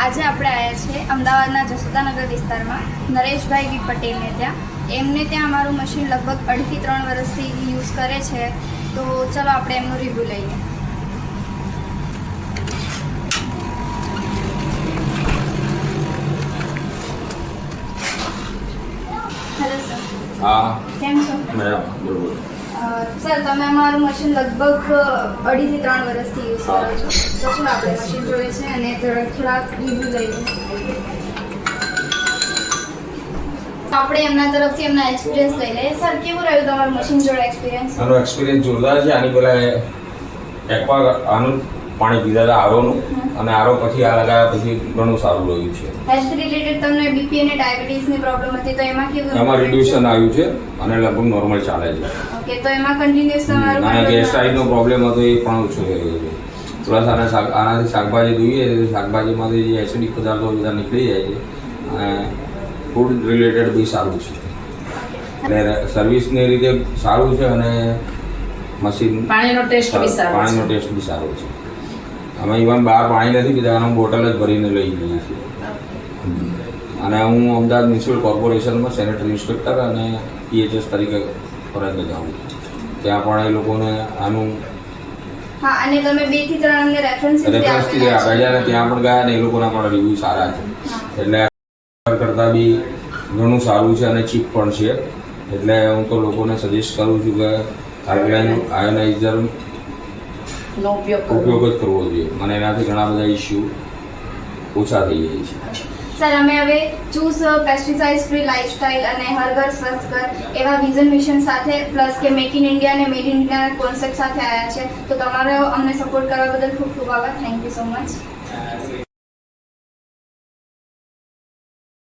આજે આપણે આવ્યા છીએ અમદાવાદના જસોદાનગર વિસ્તારમાં નરેશભાઈ વી પટેલને ત્યાં. એમને ત્યાં અમારું મશીન લગભગ 2.5 થી 3 વર્ષથી યુઝ કરે છે. તો ચલો આપણે એમનું રિવ્યૂ લઈએ. Hello sir. હા, કેમ છો? બરાબર, બરોબર. સર, તમે અમારું મશીન લગભગ 2.5 થી 3 વર્ષથી યુઝ કરો છો. તો શું આપણે મશીન જોઈએ છે અને થોડા રિવ્યૂ લઈએ. આપણે એમના તરફથી એમના એક્સપિરિયન્સ લઈ લઈએ. સર, કેવું રહ્યું તમારું મશીન જોડે એક્સપિરિયન્સ? આનો એક્સપિરિયન્સ જોરદાર છે. આની પહેલા એકવાર આનું પાણી પીધા હતા આરોનું, અને આરો પછી આ લગાવ્યા પછી ઘણું સારું રહ્યું છે. હેલ્થ રિલેટેડ તમને બીપી અને ડાયાબિટીસની પ્રોબ્લેમ હતી, તો એમાં કેવું? એમાં રિડ્યુશન આવ્યું છે અને લગભગ નોર્મલ ચાલે છે. ઓકે, તો એમાં કન્ટિન્યુઅસ તમારું અને ગેસ્ટ્રાઇટનો પ્રોબ્લેમ હતો એ પણ ઓછો થઈ ગયો છે. પ્લસ આનાથી શાકભાજી જોઈએ શાકભાજીમાંથી જે એસિડિક પદાર્થો બધા નીકળી જાય છે, અને ફૂડ રિલેટેડ બી સારું છે. એટલે સર્વિસની રીતે સારું છે, અને મશીન પાણીનો ટેસ્ટ બી સારો છે. અમે ઇવન બહાર પાણી નથી પીતા, અમે બોટલ જ ભરીને લઈ જઈએ છીએ. અને હું અમદાવાદ મ્યુનિસિપલ કોર્પોરેશનમાં સેનેટરી ઇન્સ્પેક્ટર અને PHS તરીકે ફરજ બજાવું છું. ત્યાં પણ એ લોકોને આનું હા, અને તમે 2 થી 3 અમને રેફરન્સથી આપ્યા છે, અને ત્યાં પણ ગયા ને એ લોકોના પણ રિવ્યુ સારા છે. એટલે કરતાં બી ઘણું સારું છે અને ચીપ પણ છે. એટલે હું તો લોકોને સજેસ્ટ કરું છું કે આયોનાઇઝર નો ઉપયોગ ઉપયોગ જ કરવો જોઈએ, અને એનાથી ઘણા બધા ઇસ્યુ ઓછા થઈ જાય છે. સર, અમે હવે ચૂઝ પેસ્ટિસાઇડ ફ્રી લાઇફસ્ટાઇલ અને હર ઘર સ્વસ્થ ઘર એવા વિઝન મિશન સાથે પ્લસ કે મેક ઇન ઇન્ડિયા અને મેડ ઇન ઇન્ડિયા કોન્સેપ્ટ સાથે આવ્યા છે. તો તમારો અમને સપોર્ટ કરવા બદલ ખૂબ ખૂબ આભાર. Thank you so much.